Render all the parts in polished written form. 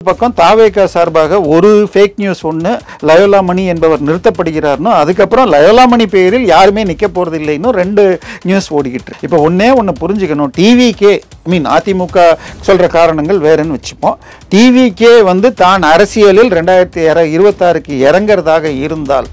பக்கம் தாவேகா சார்பாக ஒரு ஃபேக் நியூஸ் ஒன்று லயோலா மணி என்பவர் நிறுத்தப்படுகிறார்னோ அதுக்கப்புறம் லயோலா மணி பேரில் யாருமே நிற்க போகிறது இல்லைன்னு ரெண்டு நியூஸ் ஓடிக்கிட்டு. இப்போ ஒன்று புரிஞ்சுக்கணும், டிவிக்கே அதிமுக சொல்கிற காரணங்கள் வேறுன்னு வச்சுப்போம். டிவிக்கே தான் அரசியலில் 2026க்கு இறங்கிறதாக இருந்தால்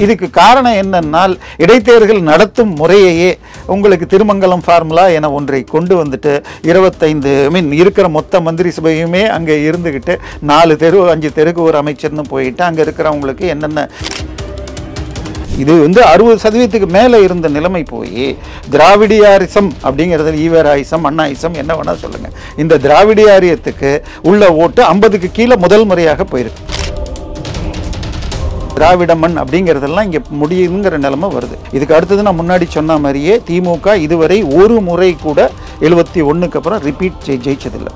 இதுக்கு காரணம் என்னன்னால் இடைத்தேர்தல் நடத்தும் முறையையே உங்களுக்கு திருமங்கலம் ஃபார்முலா என ஒன்றை கொண்டு வந்துட்டு 25 இருக்கிற மொத்த மந்திரி சபையுமே அங்கே இருந்துக்கிட்டு 4 தெரு 5 தெருக்கு ஒரு அமைச்சர்னு போயிட்டு அங்கே இருக்கிறவங்களுக்கு என்னென்ன இது 60% மேலே இருந்த நிலைமை போய் திராவிடியாரிசம் அப்படிங்கிறது ஈவராயிசம் அண்ணாயிசம் என்ன வேணா சொல்லுங்க, இந்த திராவிடியாரியத்துக்கு உள்ள ஓட்டு 50க்கு கீழே முதல் முறையாக போயிருக்கு. திராவிடமன் அப்படிங்கிறதெல்லாம் இங்கே முடியுங்கிற நிலைமை வருது. இதுக்கு அடுத்தது நான் முன்னாடி சொன்ன மாதிரியே திமுக இதுவரை ஒரு முறை கூட 71க்கு அப்புறம் ரிப்பீட் ஜெயிச்சதில்லை.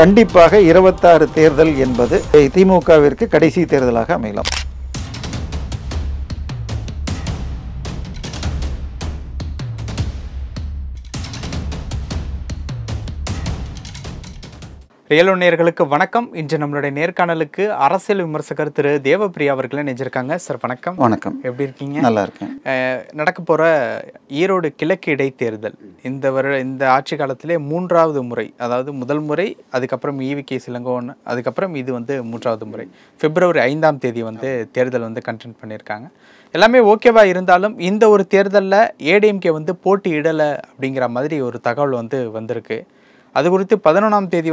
கண்டிப்பாக 26 தேர்தல் என்பது திமுகவிற்கு கடைசி தேர்தலாக அமையலாம். ரியல் நேயர்களுக்கு வணக்கம். இன்று நம்மளுடைய நேர்காணலுக்கு அரசியல் விமர்சகர் திரு தேவப்பிரியா அவர்களை நினைச்சிருக்காங்க. சார் வணக்கம். வணக்கம். எப்படி இருக்கீங்க? நல்லா இருக்கேன். நடக்க போற ஈரோடு கிழக்கு இடைத்தேர்தல் இந்த ஆட்சி காலத்திலே 3வது முறை, அதாவது முதல் முறை, அதுக்கப்புறம் EVK இளங்கோவன், அதுக்கப்புறம் இது 3வது முறை. பிப்ரவரி 5ஆம் தேதி தேர்தல் கண்டெக்ட் பண்ணியிருக்காங்க. எல்லாமே ஓகேவா இருந்தாலும் இந்த ஒரு தேர்தலில் ADMK போட்டியிடலை அப்படிங்கிற மாதிரி ஒரு தகவல் வந்திருக்கு. அது குறித்து 11ஆம் தேதி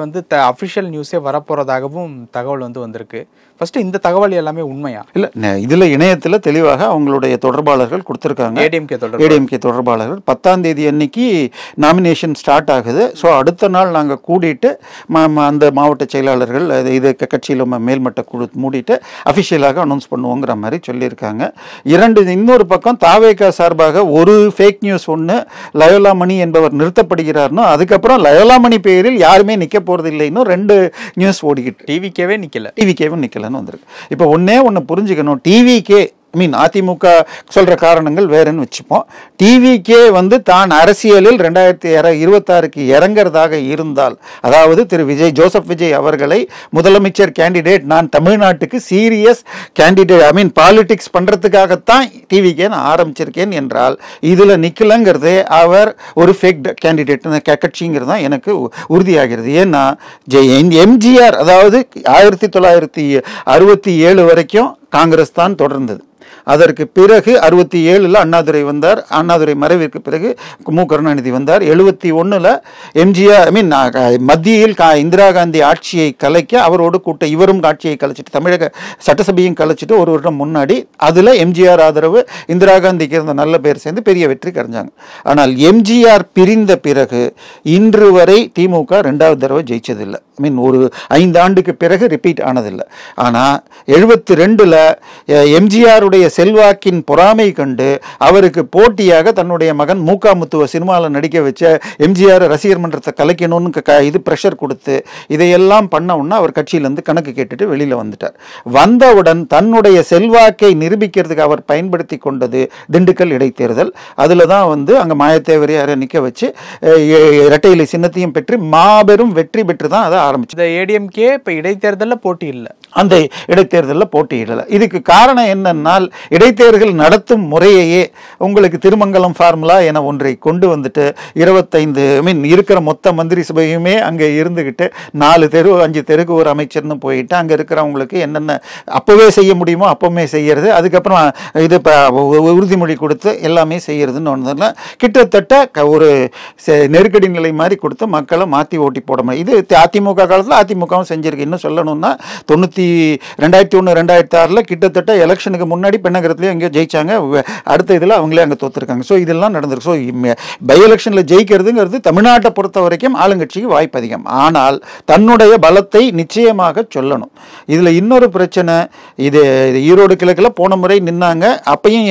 அஃபிஷியல் நியூஸே வரப்போறதாகவும் தகவல் வந்திருக்கு. ஃபர்ஸ்ட் இந்த தகவல் எல்லாமே உண்மையா? இல்ல, இதுல இணையத்துல தெளிவாக அவங்களுடைய தொடர்பாளர்கள் கொடுத்திருக்காங்க. ADMK தொடர்பாளர்கள் 10ஆம் தேதி அன்னைக்கு நாமினேஷன் ஸ்டார்ட் ஆகுது. ஸோ அடுத்த நாள் நாங்கள் கூடிட்டு அந்த மாவட்ட செயலாளர்கள் இது கட்சியில் மேல்மட்ட குழு மூடிட்டு அஃபிஷியலாக அனௌன்ஸ் பண்ணுவோங்கிற மாதிரி சொல்லியிருக்காங்க. இன்னொரு பக்கம் தாவேகா சார்பாக ஒரு ஃபேக் நியூஸ் ஒன்று லயோலா மணி என்பவர் நிறுத்தப்படுகிறார்னோ அதுக்கப்புறம் லயோலா மணி பேரில் யாருமே நிற்க போறது இல்லைன்னு ரெண்டு நியூஸ் ஓடிக்கிட்டு. டிவிக்கேவும் நிக்கலன்னு வந்திருக்கு. இப்போ ஒன்று புரிஞ்சுக்கணும், டிவிக்கே அதிமுக சொல்ற காரணங்கள் வேறுன்னு வச்சுப்போம். டிவிக்கே தான் அரசியலில் 2026க்கு இறங்கிறதாக இருந்தால், அதாவது திரு ஜோசப் விஜய் அவர்களை முதலமைச்சர் கேண்டிடேட், நான் தமிழ்நாட்டுக்கு சீரியஸ் கேண்டிடேட் பாலிடிக்ஸ் பண்றதுக்காகத்தான் டிவிக்கே நான் ஆரம்பிச்சிருக்கேன் என்றால் இதுல நிக்கலங்கிறது அவர் ஒரு ஃபேக் கேண்டிடேட் கட்சிங்கிறது தான் எனக்கு உறுதியாகிறது. ஏன்னா எம்ஜிஆர் அதாவது 1967 வரைக்கும் காங்கிரஸ் தான் தொடர்ந்தது. அதற்கு பிறகு 67 அண்ணாதுரை வந்தார். அண்ணாதுரை மறைவிற்கு பிறகு மு கருணாநிதி வந்தார். 71 எம்ஜிஆர் மத்தியில் இந்திரா காந்தி ஆட்சியை கலைக்க அவரோடு இவரும் ஆட்சியை கலைச்சிட்டு தமிழக சட்டசபையும் கலைச்சிட்டு ஒரு வருடம் முன்னாடி அதுல எம்ஜிஆர் ஆதரவு இந்திரா காந்திக்கு இருந்த நல்ல பேர் சேர்ந்து பெரிய வெற்றி கரைஞ்சாங்க. ஆனால் எம்ஜிஆர் பிரிந்த பிறகு இன்று வரை திமுக 2வது தடவை ஜெயிச்சதில்லை. ஒரு 5 ஆண்டுக்கு பிறகு ரிப்பீட் ஆனதில்லை. ஆனா 72 எம்ஜிஆருடைய செல்வாக்கின் பொறாமை கண்டு அவருக்கு போட்டியாக தன்னுடைய மகன் முத்துவ சினிமாவில் நடிக்க வச்ச எம்ஜிஆர் ரசிகர் மன்றத்தை கலைக்கணும்னு இது பிரஷர் கொடுத்து இதையெல்லாம் பண்ண உடனே அவர் கட்சியிலிருந்து கணக்கு கேட்டுட்டு வெளியில வந்துட்டார். வந்தவுடன் தன்னுடைய செல்வாக்கை நிரூபிக்கிறதுக்கு அவர் பயன்படுத்தி கொண்டது திண்டுக்கல் இடைத்தேர்தல். அதுல தான் அங்க மாயத்தேவரை நிக்க வச்சு இரட்டை இலை சின்னத்தையும் பெற்று மாபெரும் வெற்றி பெற்று தான் அதை ஆரம்பிச்சு. ADMK இப்ப இடைத்தேர்தலில் போட்டி இல்லை, அந்த இடைத்தேர்தலில் போட்டியிடல. இதுக்கு காரணம் என்னன்னால் இடைத்தேர்தல் நடத்தும் முறையையே உங்களுக்கு திருமங்கலம் ஃபார்முலா என ஒன்றை கொண்டு வந்துட்டு 25 இருக்கிற மொத்த மந்திரி சபையுமே அங்கே இருந்துக்கிட்டு 4 தெரு 5 தெருக்கு ஒரு அமைச்சர்னு போயிட்டு அங்கே இருக்கிறவங்களுக்கு என்னென்ன அப்போவே செய்ய முடியுமோ அப்பவுமே செய்யறது, அதுக்கப்புறம் இது உறுதிமொழி கொடுத்து எல்லாமே செய்யறதுன்னு ஒன்று கிட்டத்தட்ட ஒரு நெருக்கடி நிலை மாதிரி கொடுத்து மக்களை மாற்றி ஓட்டி போட முடியும். இது அதிமுக காலத்தில் அதிமுகவும் செஞ்சிருக்கு. இன்னும் சொல்லணும்னா 2001 2006 கிட்டத்தட்ட எலெக்ஷனுக்கு முன்னாடி பெண்ணகரத்துலேயே எங்கேயோ ஜெயிச்சாங்க. அடுத்த இதில் அவங்களே அங்கே தோத்துருக்காங்க. ஸோ இதெல்லாம் நடந்திருக்கு. ஸோ பை எலெக்ஷனில் ஜெயிக்கிறதுங்கிறது தமிழ்நாட்டை பொறுத்த வரைக்கும் ஆளுங்கட்சிக்கு வாய்ப்பு அதிகம். ஆனால் தன்னுடைய பலத்தை நிச்சயமாக சொல்லணும். இதில் இன்னொரு பிரச்சனை, இது ஈரோடு கிழக்கில் போன முறை நின்னாங்க. அப்பையும்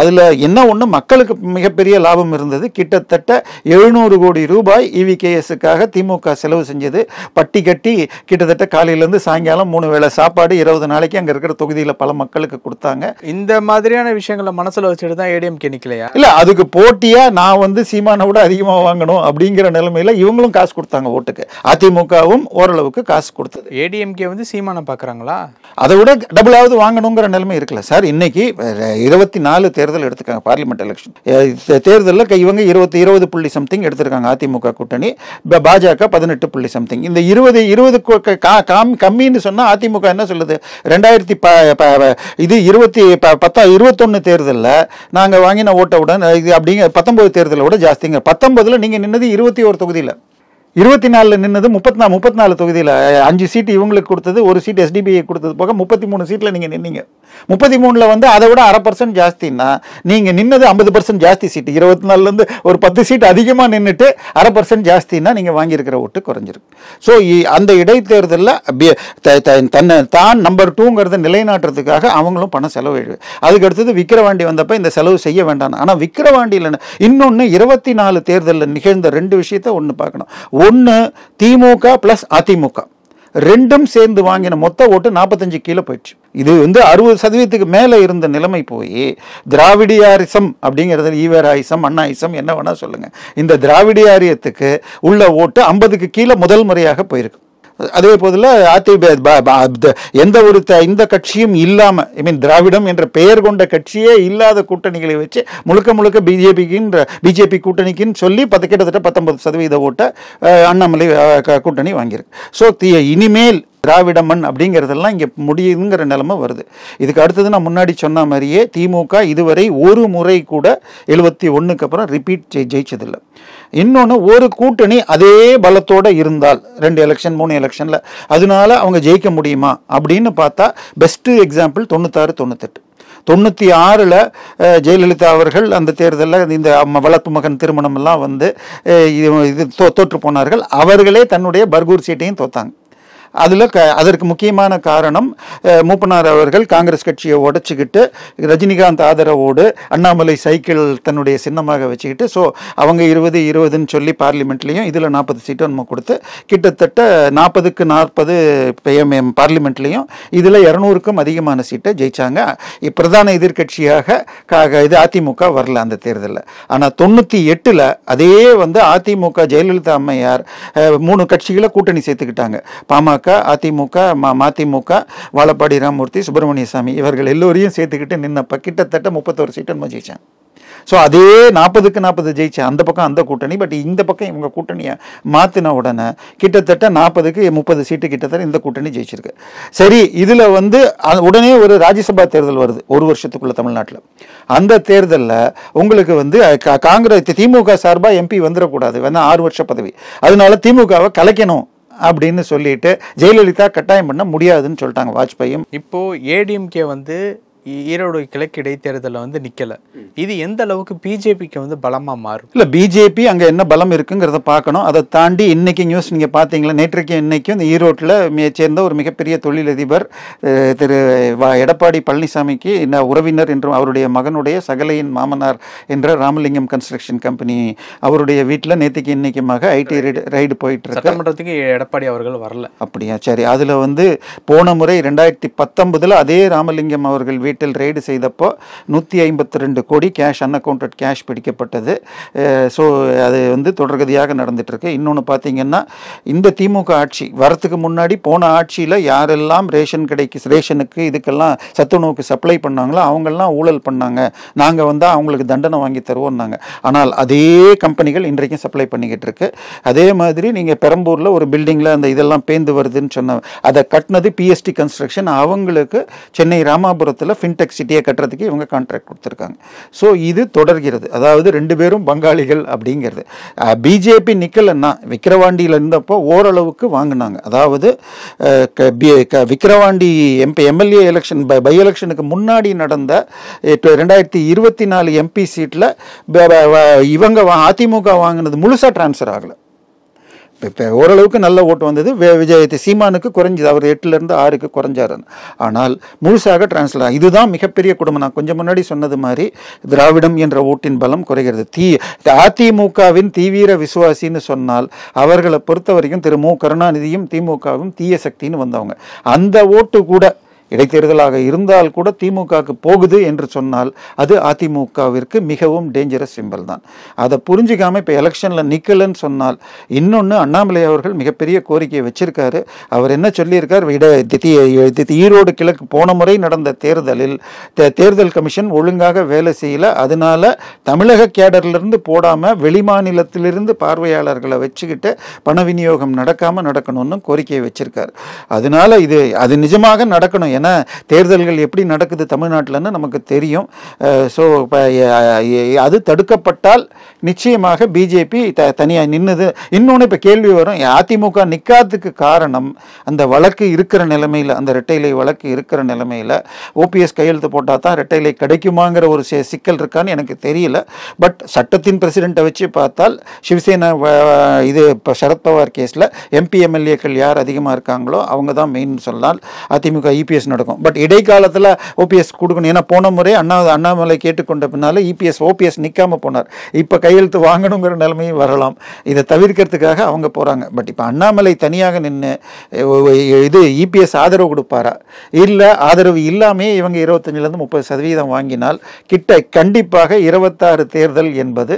அதில் என்ன ஒன்று மக்களுக்கு மிகப்பெரிய லாபம் இருந்தது. கிட்டத்தட்ட 700 கோடி ரூபாய் EVKSக்காக திமுக செலவு செஞ்சது. பட்டி கட்டி கிட்டத்தட்ட காலையிலேருந்து சாயங்காலம் 3 வேளை சாப்பாடு 20 நாளைக்கு அங்கே இருக்கிற தொகுதியில் கூட்டணியில பல மக்களுக்கு கொடுத்தாங்க. இந்த மாதிரியான விஷயங்களை மனசுல வச்சுட்டு தான் ஏடிஎம்கே நிக்கலையா? இல்ல, அதுக்கு போட்டியா நான் வந்து சீமானை விட அதிகமா வாங்கணும் அப்படிங்கிற நிலைமையில இவங்களும் காசு கொடுத்தாங்க ஓட்டுக்கு. அதிமுகவும் ஓரளவுக்கு காசு கொடுத்தது. ஏடிஎம்கே வந்து சீமானை பாக்குறாங்களா? அதை விட டபுளாவது வாங்கணுங்கிற நிலைமை இருக்குல்ல சார். இன்னைக்கு 24 தேர்தல் எடுத்துக்காங்க, பார்லிமெண்ட் எலெக்ஷன் தேர்தலில் இவங்க 20 புள்ளி சம்திங் எடுத்திருக்காங்க அதிமுக கூட்டணி, பாஜக 18 புள்ளி சம்திங். இந்த 20 கம்மின்னு சொன்னா அதிமுக என்ன சொல்லுது? 2021 தேர்தலில் நாங்க வாங்கின ஓட்ட விட அப்படிங்க 19 தேர்தலை விட ஜாஸ்திங்க. 19ல் நீங்க நின்னது 21 தொகுதியில், 24 நின்னது 34 தொகுதியில். 5 சீட்டு இவங்களுக்கு கொடுத்தது, ஒரு சீட் எஸ்டிபிஐ கொடுத்தது போக 33 சீட்டில் நீங்கள் நின்னீங்க. 33ல் வந்து அதை விட 0.5% ஜாஸ்தின்னா நீங்கள் நின்னது 50% ஜாஸ்தி சீட்டு. 24லேருந்து ஒரு 10 சீட் அதிகமாக நின்றுட்டு 0.5% ஜாஸ்தின்னா நீங்கள் வாங்கியிருக்கிற ஓட்டு குறைஞ்சிருக்கு. ஸோ அந்த இடைத்தேர்தலில் தான் நம்பர் 2ங்கிறத நிலைநாட்டுறதுக்காக அவங்களும் பணம் செலவு. அதுக்கு அடுத்தது விக்கிரவாண்டி வந்தப்போ இந்த செலவு செய்ய வேண்டாம். ஆனால் விக்கிரவாண்டியில் இன்னொன்று 24 தேர்தலில் நிகழ்ந்த 2 விஷயத்தை ஒன்று பார்க்கணும். ஒன்று, திமுக பிளஸ் அதிமுக ரெண்டும் சேர்ந்து வாங்கின மொத்த ஓட்டு 45 கீழே போயிடுச்சு. இது வந்து 60% மேலே இருந்த நிலைமை போய் திராவிடியாரிசம் அப்படிங்கிறது, ஈவேராயிசம், அண்ணாயிசம் என்ன வேணா சொல்லுங்க, இந்த திராவிடியாரியத்துக்கு உள்ள ஓட்டு 50க்கு கீழே முதல் முறையாக போயிருக்கு. அதே போதில் எந்த ஒரு இந்த கட்சியும் இல்லாம, ஐ மீன் திராவிடம் என்ற பெயர் கொண்ட கட்சியே இல்லாத கூட்டணிகளை வச்சு முழுக்க பிஜேபி கூட்டணிக்குன்னு சொல்லி கிட்டத்தட்ட 19% ஓட்டை அண்ணாமலை கூட்டணி வாங்கியிருக்கு. ஸோ இனிமேல் திராவிட மண் அப்படிங்கிறதெல்லாம் இங்கே முடியுங்கிற நிலைமை வருது. இதுக்கு அடுத்தது நான் முன்னாடி சொன்ன மாதிரியே திமுக இதுவரை ஒரு முறை கூட 71க்கு அப்புறம் ரிப்பீட் ஜெயிச்சதில்லை. இன்னொன்று, ஒரு கூட்டணி அதே பலத்தோடு இருந்தால் 2 எலெக்ஷன் 3 எலெக்ஷனில் அதனால அவங்க ஜெயிக்க முடியுமா அப்படின்னு பார்த்தா பெஸ்ட் எக்ஸாம்பிள் 96, 98. 96ல் ஜெயலலிதா அவர்கள் அந்த தேர்தலில் இந்த வளர்ப்பு மகன் திருமணம் எல்லாம் வந்து இது தோற்று போனார்கள். அவர்களே தன்னுடைய பர்கூர் சீட்டையும் தோத்தாங்க. அதற்கு முக்கியமான காரணம் மூப்பனார் அவர்கள் காங்கிரஸ் கட்சியை உடைச்சிக்கிட்டு ரஜினிகாந்த் ஆதரவோடு அண்ணாமலை சைக்கிள் தன்னுடைய சின்னமாக வச்சுக்கிட்டு, ஸோ அவங்க 20-20ன்னு சொல்லி பார்லிமெண்ட்லேயும் இதில் 40 சீட்டும் நம்ம கொடுத்து கிட்டத்தட்ட 40க்கு 40 பார்லிமெண்ட்லேயும் இதில் 200க்கும் அதிகமான சீட்டை ஜெயிச்சாங்க. பிரதான எதிர்கட்சியாக இது அதிமுக வரல அந்த தேர்தலில். ஆனால் 98ல் அதே வந்து அதிமுக ஜெயலலிதா அம்மையார் 3 கட்சிகளை கூட்டணி சேர்த்துக்கிட்டாங்க. பாமக, அதிமுக, மதிமுக, வாழப்பாடி ராமமூர்த்தி, சுப்பிரமணிய சாமி இவர்கள் எல்லோரையும் சேர்த்துக்கிட்டு நின்னப்ப கிட்டத்தட்ட 31 சீட்டு ஜெயிச்சாங்க. ஸோ அதே 40க்கு 40 ஜெயிச்சேன் அந்த பக்கம் அந்த கூட்டணி. பட் இந்த பக்கம் இவங்க கூட்டணியை மாற்றின உடனே கிட்டத்தட்ட 40க்கு 30 சீட்டு கிட்டத்தட்ட இந்த கூட்டணி ஜெயிச்சிருக்கு. சரி, இதில் வந்து உடனே ஒரு ராஜ்யசபா தேர்தல் வருது 1 வருஷத்துக்குள்ள தமிழ்நாட்டில். அந்த தேர்தலில் உங்களுக்கு வந்து காங்கிரஸ் திமுக சார்பாக எம்பி வந்துடக்கூடாது, வேணா 6 வருஷ பதவி, அதனால திமுகவை கலைக்கணும் அப்படின்னு சொல்லிட்டு ஜெயலலிதா கட்டாயம் பண்ண முடியாதுன்னு சொல்லிட்டாங்க வாஜ்பாயும். இப்போ ஏடிஎம்கே வந்து ஈரோடு கிழக்கு இடைத்தேர்தலில் வந்து நிக்கல. இது எந்த அளவுக்கு பிஜேபிக்கு வந்து பலமா மாறும்? இல்ல, பிஜேபி அங்க என்ன பலம் இருக்குங்கிறத பார்க்கணும். அதை தாண்டி இன்னைக்கு நியூஸ் நீங்க பாத்தீங்களா, நேற்றைக்கும் இன்னைக்கும் இந்த ஈரோட்டில் சேர்ந்த ஒரு மிகப்பெரிய தொழிலதிபர் திரு எடப்பாடி பழனிசாமிக்கு உறவினர் என்றும் அவருடைய மகனுடைய சகலையின் மாமனார் என்ற ராமலிங்கம் கன்ஸ்ட்ரக்ஷன் கம்பெனி அவருடைய வீட்டில் நேற்றுக்கு இன்னைக்குமாக ஐடி ரைடு போயிட்டு இருக்கு. சட்டமன்றத்துக்கு எடப்பாடி அவர்கள் வரல. அப்படியா? சரி. அதுல வந்து போன முறை 2019 அதே ராமலிங்கம் அவர்கள் வீட்டில் ரெய்டு செய்தப்போ 152 கோடி கேஷ், அன்அக்கவுண்டட் கேஷ் பிடிக்கப்பட்டது. ஸோ அது வந்து தொடர்கதியாக நடந்துட்டு இருக்கு. இன்னொன்று பார்த்தீங்கன்னா, இந்த திமுக ஆட்சி வரத்துக்கு முன்னாடி போன ஆட்சியில் யாரெல்லாம் ரேஷனுக்கு இதுக்கெல்லாம் சத்துணவுக்கு சப்ளை பண்ணாங்களோ அவங்கெல்லாம் ஊழல் பண்ணாங்க, நாங்கள் வந்தால் அவங்களுக்கு தண்டனை வாங்கி தருவோம்னாங்க. ஆனால் அதே கம்பெனிகள் இன்றைக்கும் சப்ளை பண்ணிக்கிட்டு இருக்கு. அதே மாதிரி நீங்கள் பெரம்பூரில் ஒரு பில்டிங்கில் அந்த இதெல்லாம் பேந்து வருதுன்னு சொன்ன அதை கட்டினது பிஎஸ்டி கன்ஸ்ட்ரக்ஷன். அவங்களுக்கு சென்னை ராமாபுரத்தில் ஃபின்டெக் சிட்டியை கட்டுறதுக்கு இவங்க கான்ட்ராக்ட் கொடுத்துருக்காங்க. ஸோ இது தொடர்கிறது. அதாவது 2 பேரும் பங்காளிகள் அப்படிங்கிறது. பிஜேபி நிக்கலன்னா விக்கிரவாண்டியில் இருந்தப்போ ஓரளவுக்கு வாங்கினாங்க. அதாவது விக்கிரவாண்டி எம்எல்ஏ எலெக்ஷன் பை எலெக்ஷனுக்கு முன்னாடி நடந்த 2024 எம்பி சீட்டில் இவங்க அதிமுக வாங்கினது முழுசாக டிரான்ஸ்ஃபர் ஆகலை. இப்போ ஓரளவுக்கு நல்ல ஓட்டு வந்தது. சீமானுக்கு குறைஞ்சது, அவர் 8லேருந்து 6க்கு குறைஞ்சாரு. ஆனால் முழுசாக டிரான்ஸ்ஃபர். இதுதான் மிகப்பெரிய குடும்பம். நான் கொஞ்சம் முன்னாடி சொன்னது மாதிரி திராவிடம் என்ற ஓட்டின் பலம் குறைகிறது. அதிமுகவின் தீவிர விசுவாசின்னு சொன்னால் அவர்களை பொறுத்த வரைக்கும் திரு மு கருணாநிதியும் திமுகவும் தீய சக்தின்னு வந்தவங்க. அந்த ஓட்டு கூட இடைத்தேர்தலாக இருந்தால் கூட திமுகவுக்கு போகுது என்று சொன்னால் அது அதிமுகவிற்கு மிகவும் டேஞ்சரஸ் சிம்பல் தான். அதை புரிஞ்சிக்காம இப்போ எலெக்ஷனில் நிற்கலன்னு சொன்னால், இன்னொன்று அண்ணாமலை அவர்கள் மிகப்பெரிய கோரிக்கையை வச்சிருக்காரு. அவர் என்ன சொல்லியிருக்கார், ஈரோடு கிழக்கு போன முறை நடந்த தேர்தலில் தேர்தல் கமிஷன் ஒழுங்காக வேலை செய்யல, அதனால தமிழக கேடர்லேருந்து போடாமல் வெளிமாநிலத்திலிருந்து பார்வையாளர்களை வச்சுக்கிட்டு பண விநியோகம் நடக்கணும்னு கோரிக்கையை வச்சிருக்காரு. அதனால அது நிஜமாக நடக்கணும். ஏன்னா தேர்தல்கள் எப்படி நடக்குது தமிழ்நாட்டில்னு நமக்கு தெரியும். ஸோ அது தடுக்கப்பட்டால் நிச்சயமாக பிஜேபி தனியாக நின்னுது. இன்னொன்று இப்போ கேள்வி வரும், அதிமுக நிற்காததுக்கு காரணம் அந்த வழக்கு இருக்கிற நிலைமையில், அந்த இரட்டைலை வழக்கு இருக்கிற நிலைமையில் ஓபிஎஸ் கையெழுத்து போட்டால் தான் இரட்டைலை கிடைக்குமாங்கிற ஒரு சிக்கல் இருக்கான்னு எனக்கு தெரியல. பட் சட்டத்தின் பிரசிடெண்ட்டை வச்சு பார்த்தால் சிவசேனா இது இப்போ சரத்பவார் கேஸில் எம்பி எம்எல்ஏக்கள் யார் அதிகமாக இருக்காங்களோ அவங்க தான் மெயின் சொல்லலாம். அதிமுக இபிஎஸ் நடக்கும். பட் இடைக்காலத்தில் ஓபிஎஸ் கொடுக்கணும். ஏன்னா போன முறை அண்ணாமலை கேட்டுக்கொண்ட பின்னால் ஓபிஎஸ் நிற்காம போனார். இப்போ கையெழுத்து வாங்கணுங்கிற நிலைமையும் வரலாம். இதை தவிர்க்கிறதுக்காக அவங்க போகிறாங்க. பட் இப்போ அண்ணாமலை தனியாக நின்று இது இபிஎஸ் ஆதரவு கொடுப்பாரா, இல்லை ஆதரவு இல்லாமே இவங்க 25% 30% வாங்கினால் கண்டிப்பாக 26 தேர்தல் என்பது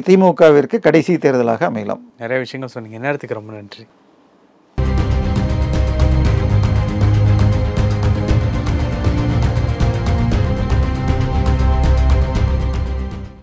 திமுகவிற்கு கடைசி தேர்தலாக அமையலாம். நிறைய விஷயங்கள் சொன்னீங்க. நேரத்துக்கு ரொம்ப நன்றி.